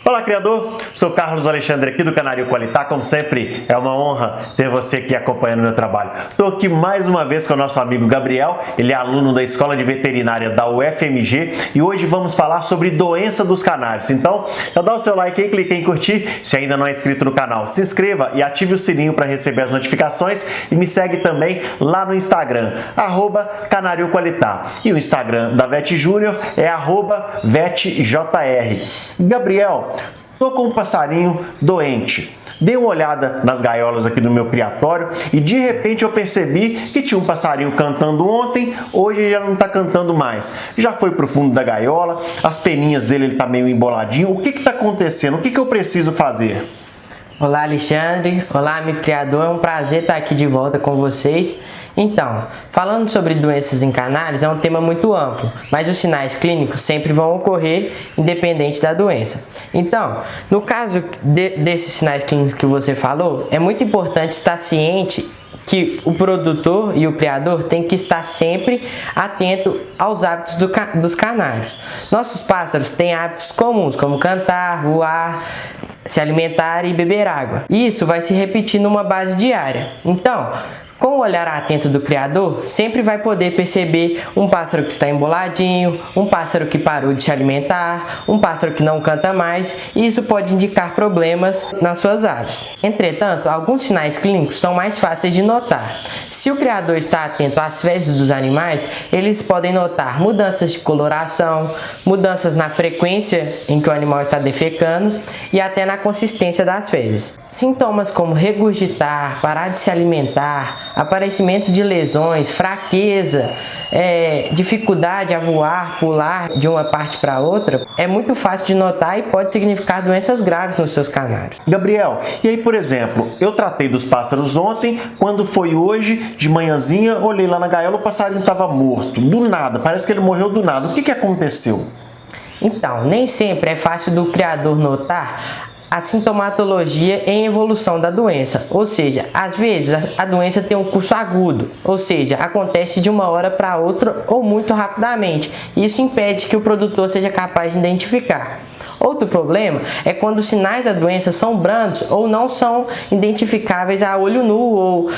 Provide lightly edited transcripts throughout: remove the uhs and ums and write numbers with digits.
Olá, criador! Sou Carlos Alexandre aqui do Canário Qualitá. Como sempre, é uma honra ter você aqui acompanhando o meu trabalho. Estou aqui mais uma vez com o nosso amigo Gabriel. Ele é aluno da Escola de Veterinária da UFMG e hoje vamos falar sobre doença dos canários. Então, já dá o seu like aí, clique em curtir. Se ainda não é inscrito no canal, se inscreva e ative o sininho para receber as notificações e me segue também lá no Instagram, @Canário Qualitá. E o Instagram da Vet Júnior é @VetJR. Gabriel, tô com um passarinho doente. Dei uma olhada nas gaiolas aqui do meu criatório e de repente eu percebi que tinha um passarinho cantando ontem, hoje ele já não está cantando mais. Já foi pro fundo da gaiola, as peninhas dele ele tá meio emboladinho. O que está acontecendo? O que eu preciso fazer? Olá, Alexandre. Olá, amigo criador. É um prazer estar aqui de volta com vocês. Então, falando sobre doenças em canários é um tema muito amplo, mas os sinais clínicos sempre vão ocorrer independente da doença. Então, no caso desses sinais clínicos que você falou, é muito importante estar ciente que o produtor e o criador tem que estar sempre atento aos hábitos dos canários. Nossos pássaros têm hábitos comuns, como cantar, voar, se alimentar e beber água. Isso vai se repetir numa base diária. Então, com o olhar atento do criador, sempre vai poder perceber um pássaro que está emboladinho, um pássaro que parou de se alimentar, um pássaro que não canta mais, e isso pode indicar problemas nas suas aves. Entretanto, alguns sinais clínicos são mais fáceis de notar. Se o criador está atento às fezes dos animais, eles podem notar mudanças de coloração, mudanças na frequência em que o animal está defecando e até na consistência das fezes. Sintomas como regurgitar, parar de se alimentar, aparecimento de lesões, fraqueza, dificuldade a voar, pular de uma parte para outra, é muito fácil de notar e pode significar doenças graves nos seus canários. Gabriel, e aí, por exemplo, eu tratei dos pássaros ontem, quando foi hoje, de manhãzinha, olhei lá na gaiola, o passarinho estava morto, do nada, parece que ele morreu do nada. O que aconteceu? Então, nem sempre é fácil do criador notar a sintomatologia em evolução da doença, ou seja, às vezes a doença tem um curso agudo, ou seja, acontece de uma hora para outra ou muito rapidamente. Isso impede que o produtor seja capaz de identificar. Outro problema é quando os sinais da doença são brandos ou não são identificáveis a olho nu ou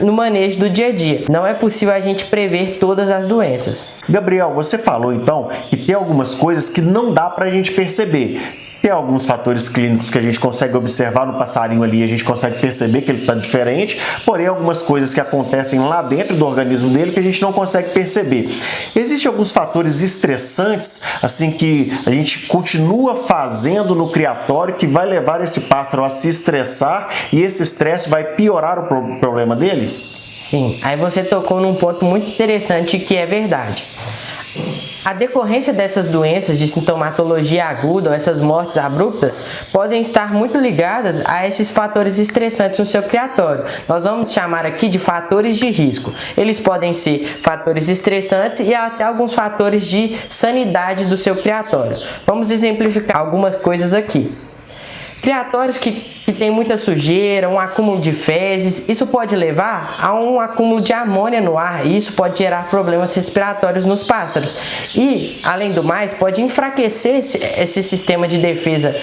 no manejo do dia a dia. Não é possível a gente prever todas as doenças. Gabriel, você falou então que tem algumas coisas que não dá para a gente perceber. Tem alguns fatores clínicos que a gente consegue observar no passarinho ali, a gente consegue perceber que ele está diferente, porém algumas coisas que acontecem lá dentro do organismo dele que a gente não consegue perceber. Existem alguns fatores estressantes, assim, que a gente continua fazendo no criatório que vai levar esse pássaro a se estressar e esse estresse vai piorar o problema dele? Sim, aí você tocou num ponto muito interessante que é verdade. A decorrência dessas doenças de sintomatologia aguda ou essas mortes abruptas podem estar muito ligadas a esses fatores estressantes no seu criatório. Nós vamos chamar aqui de fatores de risco. Eles podem ser fatores estressantes e até alguns fatores de sanidade do seu criatório. Vamos exemplificar algumas coisas aqui. Criatórios que tem muita sujeira, um acúmulo de fezes, isso pode levar a um acúmulo de amônia no ar e isso pode gerar problemas respiratórios nos pássaros. E, além do mais, pode enfraquecer esse sistema de defesa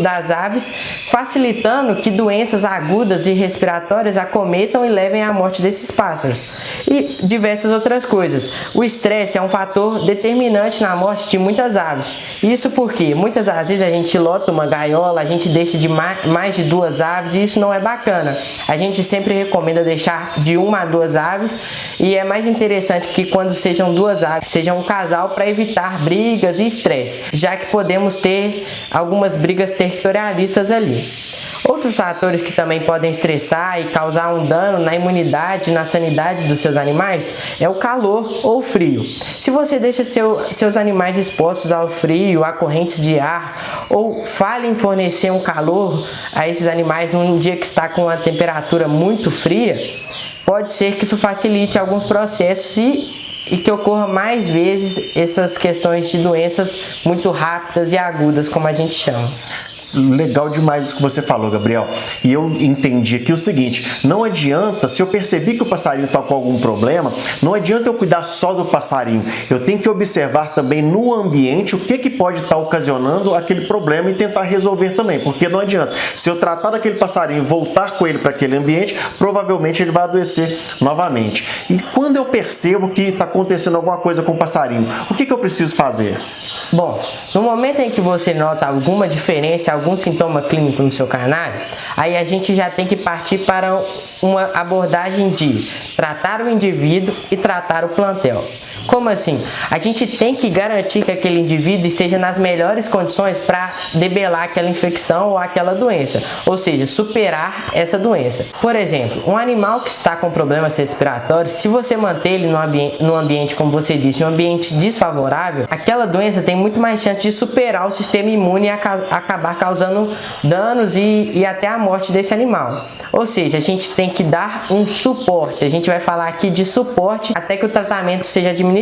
das aves, facilitando que doenças agudas e respiratórias acometam e levem à morte desses pássaros. E diversas outras coisas. O estresse é um fator determinante na morte de muitas aves. Isso porque muitas das vezes a gente lota uma gaiola, a gente deixa de mais de 2 aves e isso não é bacana. A gente sempre recomenda deixar de 1 a 2 aves e é mais interessante que quando sejam 2 aves, sejam um casal para evitar brigas e estresse, já que podemos ter algumas brigas territorialistas ali. Outros fatores que também podem estressar e causar um dano na imunidade e na sanidade dos seus animais é o calor ou o frio. Se você deixa seus animais expostos ao frio, a correntes de ar ou falha em fornecer um calor a esses animais num dia que está com uma temperatura muito fria, pode ser que isso facilite alguns processos e que ocorra mais vezes essas questões de doenças muito rápidas e agudas, como a gente chama. Legal demais isso que você falou, Gabriel. E eu entendi aqui o seguinte: não adianta, se eu percebi que o passarinho está com algum problema, não adianta eu cuidar só do passarinho. Eu tenho que observar também no ambiente o que pode estar ocasionando aquele problema e tentar resolver também. Porque não adianta, se eu tratar daquele passarinho e voltar com ele para aquele ambiente, provavelmente ele vai adoecer novamente. E quando eu percebo que está acontecendo alguma coisa com o passarinho, o que eu preciso fazer? Bom, no momento em que você nota alguma diferença, algum sintoma clínico no seu canário, aí a gente já tem que partir para uma abordagem de tratar o indivíduo e tratar o plantel. Como assim? A gente tem que garantir que aquele indivíduo esteja nas melhores condições para debelar aquela infecção ou aquela doença, ou seja, superar essa doença. Por exemplo, um animal que está com problemas respiratórios, se você manter ele no ambiente, como você disse, um ambiente desfavorável, aquela doença tem muito mais chance de superar o sistema imune e acabar causando danos e até a morte desse animal. Ou seja, a gente tem que dar um suporte. A gente vai falar aqui de suporte até que o tratamento seja administrado.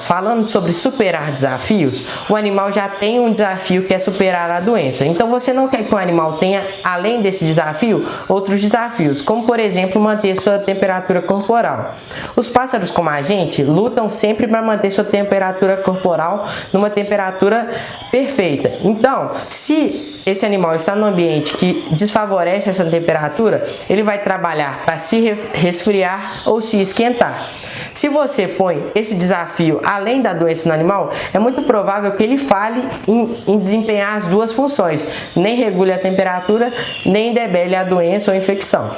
Falando sobre superar desafios, o animal já tem um desafio que é superar a doença. Então você não quer que o animal tenha, além desse desafio, outros desafios, como por exemplo manter sua temperatura corporal. Os pássaros como a gente lutam sempre para manter sua temperatura corporal numa temperatura perfeita. Então, se esse animal está num ambiente que desfavorece essa temperatura, ele vai trabalhar para se resfriar ou se esquentar. Se você põe esse desafio além da doença no animal, é muito provável que ele falhe em desempenhar as duas funções, nem regule a temperatura, nem debele a doença ou infecção.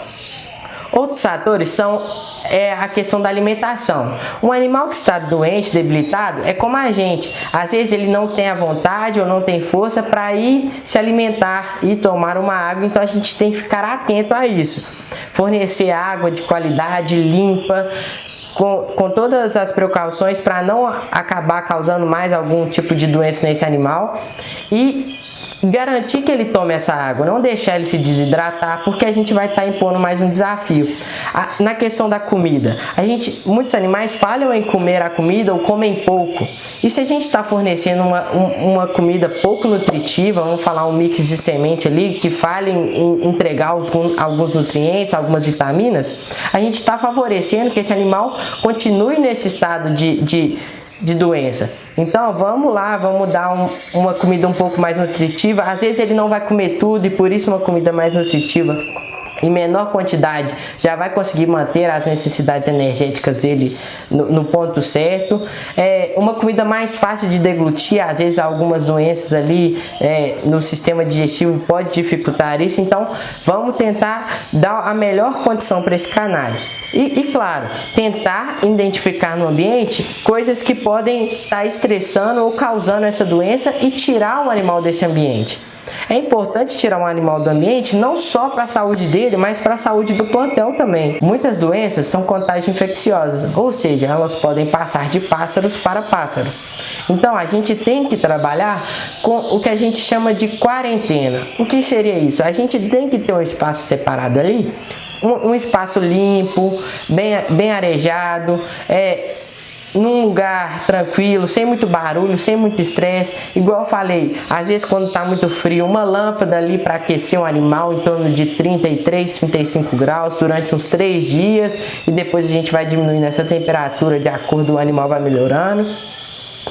Outros fatores são a questão da alimentação. Um animal que está doente, debilitado, é como a gente. Às vezes ele não tem a vontade ou não tem força para ir se alimentar e tomar uma água, então a gente tem que ficar atento a isso. Fornecer água de qualidade, limpa, com todas as precauções para não acabar causando mais algum tipo de doença nesse animal e garantir que ele tome essa água, não deixar ele se desidratar, porque a gente vai estar impondo mais um desafio. Na questão da comida, muitos animais falham em comer a comida ou comem pouco. E se a gente está fornecendo uma comida pouco nutritiva, vamos falar um mix de semente ali, que falha em entregar alguns nutrientes, algumas vitaminas, a gente está favorecendo que esse animal continue nesse estado de doença. Então vamos lá, vamos dar uma comida um pouco mais nutritiva. Às vezes ele não vai comer tudo e por isso uma comida mais nutritiva em menor quantidade já vai conseguir manter as necessidades energéticas dele no ponto certo. Uma comida mais fácil de deglutir, às vezes algumas doenças ali no sistema digestivo pode dificultar isso, então vamos tentar dar a melhor condição para esse canário. E claro, tentar identificar no ambiente coisas que podem estar estressando ou causando essa doença e tirar o animal desse ambiente. É importante tirar um animal do ambiente não só para a saúde dele, mas para a saúde do plantel também. Muitas doenças são contágio infecciosas, ou seja, elas podem passar de pássaros para pássaros. Então a gente tem que trabalhar com o que a gente chama de quarentena. O que seria isso? A gente tem que ter um espaço separado ali, um espaço limpo, bem arejado, num lugar tranquilo, sem muito barulho, sem muito estresse. Igual eu falei, às vezes quando está muito frio, uma lâmpada ali para aquecer um animal em torno de 33, 35 graus durante uns 3 dias e depois a gente vai diminuindo essa temperatura de acordo com o animal vai melhorando.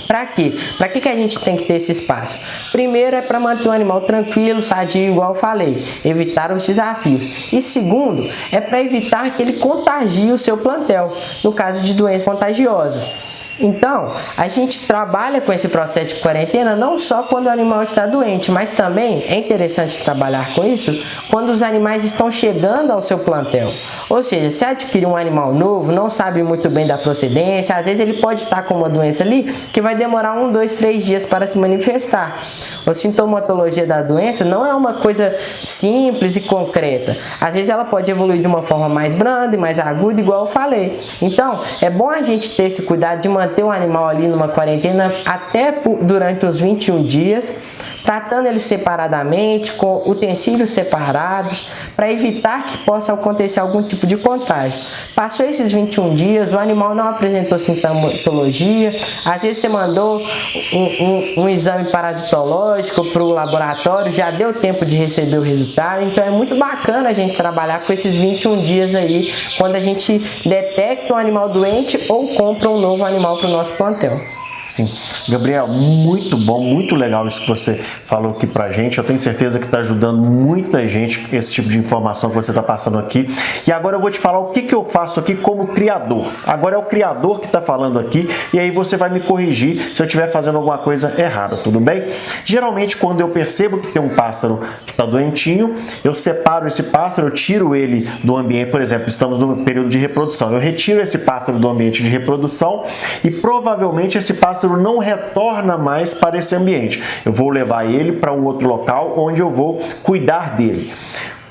Para quê? Para que a gente tem que ter esse espaço? Primeiro é para manter o animal tranquilo, sadio, igual eu falei, evitar os desafios. E segundo, é para evitar que ele contagie o seu plantel, no caso de doenças contagiosas. Então, a gente trabalha com esse processo de quarentena não só quando o animal está doente, mas também é interessante trabalhar com isso quando os animais estão chegando ao seu plantel. Ou seja, se adquirir um animal novo, não sabe muito bem da procedência, às vezes ele pode estar com uma doença ali que vai demorar 1, 2, 3 dias para se manifestar. A sintomatologia da doença não é uma coisa simples e concreta. Às vezes ela pode evoluir de uma forma mais branda e mais aguda, igual eu falei. Então, é bom a gente ter esse cuidado de manter o animal ali numa quarentena até durante os 21 dias, tratando eles separadamente, com utensílios separados, para evitar que possa acontecer algum tipo de contágio. Passou esses 21 dias, o animal não apresentou sintomatologia, às vezes você mandou um exame parasitológico para o laboratório, já deu tempo de receber o resultado, então é muito bacana a gente trabalhar com esses 21 dias aí, quando a gente detecta um animal doente ou compra um novo animal para o nosso plantel. Sim. Gabriel, muito bom, muito legal isso que você falou aqui pra gente. Eu tenho certeza que está ajudando muita gente esse tipo de informação que você está passando aqui. E agora eu vou te falar o que eu faço aqui como criador. Agora é o criador que está falando aqui e aí você vai me corrigir se eu estiver fazendo alguma coisa errada, tudo bem? Geralmente quando eu percebo que tem um pássaro que está doentinho, eu separo esse pássaro, eu tiro ele do ambiente, por exemplo, estamos no período de reprodução. Eu retiro esse pássaro do ambiente de reprodução e provavelmente esse pássaro não retorna mais para esse ambiente. Eu vou levar ele para um outro local onde eu vou cuidar dele.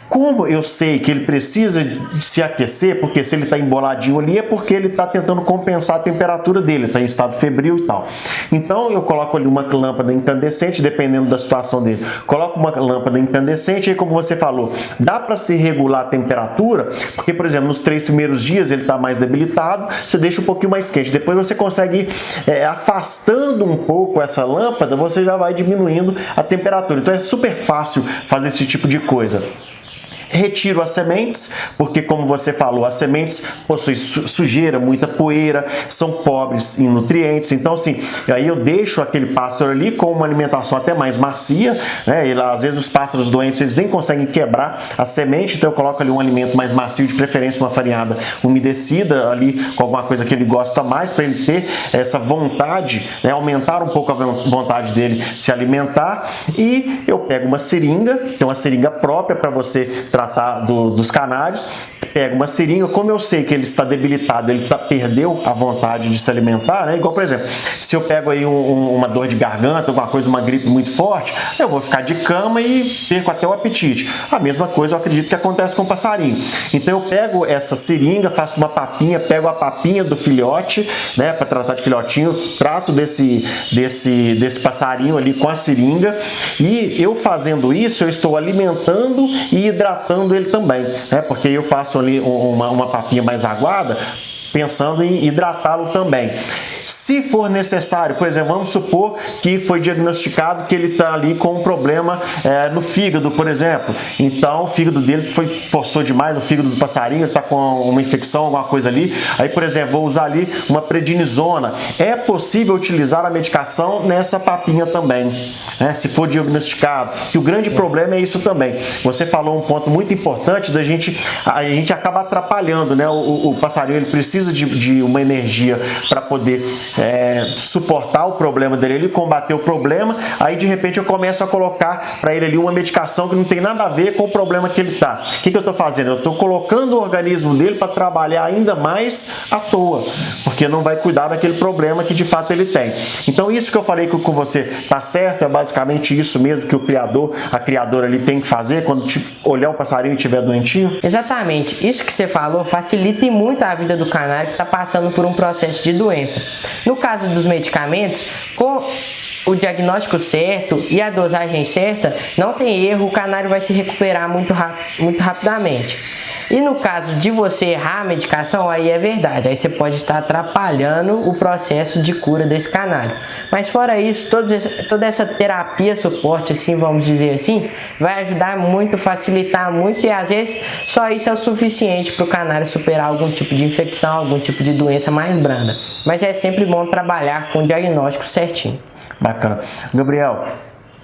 Como eu sei que ele precisa se aquecer, porque se ele está emboladinho ali é porque ele está tentando compensar a temperatura dele, está em estado febril e tal. Então eu coloco ali uma lâmpada incandescente, dependendo da situação dele. Coloco uma lâmpada incandescente e como você falou, dá para se regular a temperatura, porque por exemplo, nos 3 primeiros dias ele está mais debilitado, você deixa um pouquinho mais quente. Depois você consegue ir afastando um pouco essa lâmpada, você já vai diminuindo a temperatura. Então é super fácil fazer esse tipo de coisa. Retiro as sementes, porque como você falou, as sementes possuem sujeira, muita poeira, são pobres em nutrientes, então assim, aí eu deixo aquele pássaro ali com uma alimentação até mais macia, né? E às vezes os pássaros doentes, eles nem conseguem quebrar a semente, então eu coloco ali um alimento mais macio, de preferência uma farinhada umedecida ali com alguma coisa que ele gosta mais, para ele ter essa vontade, né? Aumentar um pouco a vontade dele se alimentar. E eu pego uma seringa, tem uma seringa própria para você tratar dos canários, pego uma seringa, como eu sei que ele está debilitado, ele perdeu a vontade de se alimentar, né? Igual, por exemplo, se eu pego aí uma dor de garganta, alguma coisa, uma gripe muito forte, eu vou ficar de cama e perco até o apetite. A mesma coisa eu acredito que acontece com o passarinho. Então eu pego essa seringa, faço uma papinha, pego a papinha do filhote, né? Para tratar de filhotinho, trato desse passarinho ali com a seringa, e eu fazendo isso, eu estou alimentando e hidratando ele também, né? Porque eu faço ali uma papinha mais aguada, pensando em hidratá-lo também. Se for necessário, por exemplo, vamos supor que foi diagnosticado que ele está ali com um problema no fígado, por exemplo. Então, o fígado dele forçou demais, o fígado do passarinho, ele está com uma infecção, alguma coisa ali. Aí, por exemplo, vou usar ali uma prednisona. É possível utilizar a medicação nessa papinha também, né? Se for diagnosticado. E o grande problema é isso também. Você falou um ponto muito importante a gente acaba atrapalhando, né? O passarinho, ele precisa de uma energia para poder suportar o problema dele, ele combater o problema, aí de repente eu começo a colocar para ele ali uma medicação que não tem nada a ver com o problema que ele está. O que eu estou fazendo? Eu estou colocando o organismo dele para trabalhar ainda mais à toa, porque não vai cuidar daquele problema que de fato ele tem. Então isso que eu falei com você está certo, é basicamente isso mesmo que a criadora ali tem que fazer quando olhar o passarinho e estiver doentinho? Exatamente, isso que você falou facilita muito a vida do canário que está passando por um processo de doença. No caso dos medicamentos, com o diagnóstico certo e a dosagem certa, não tem erro, o canário vai se recuperar muito rapidamente. E no caso de você errar a medicação, aí é verdade, aí você pode estar atrapalhando o processo de cura desse canário. Mas fora isso, toda essa terapia, suporte, assim, vamos dizer assim, vai ajudar muito, facilitar muito, e às vezes só isso é o suficiente para o canário superar algum tipo de infecção, algum tipo de doença mais branda. Mas é sempre bom trabalhar com o diagnóstico certinho. Bacana. Gabriel,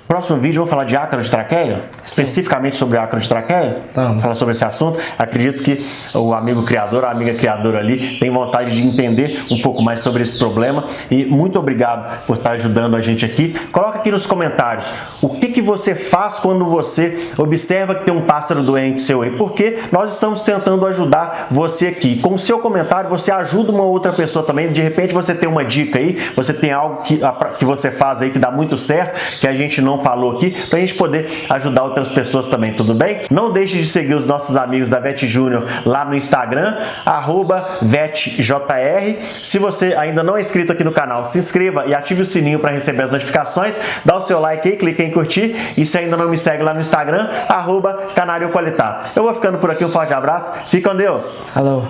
próximo vídeo vamos falar de ácaro de traqueia, especificamente sobre ácaro de traqueia. Vamos falar sobre esse assunto. Acredito que o amigo criador, a amiga criadora ali tem vontade de entender um pouco mais sobre esse problema, e muito obrigado por estar ajudando a gente aqui. Coloca aqui nos comentários o que você faz quando você observa que tem um pássaro doente seu aí, porque nós estamos tentando ajudar você aqui. Com o seu comentário você ajuda uma outra pessoa também. De repente você tem uma dica aí, você tem algo que você faz aí que dá muito certo, que a gente não não falou aqui, pra gente poder ajudar outras pessoas também, tudo bem? Não deixe de seguir os nossos amigos da Vet Júnior lá no Instagram, @VetJR. Se você ainda não é inscrito aqui no canal, se inscreva e ative o sininho para receber as notificações, dá o seu like aí, clica em curtir, e se ainda não me segue lá no Instagram, @Canário Qualitá. Eu vou ficando por aqui, um forte abraço, fique com Deus! Falou!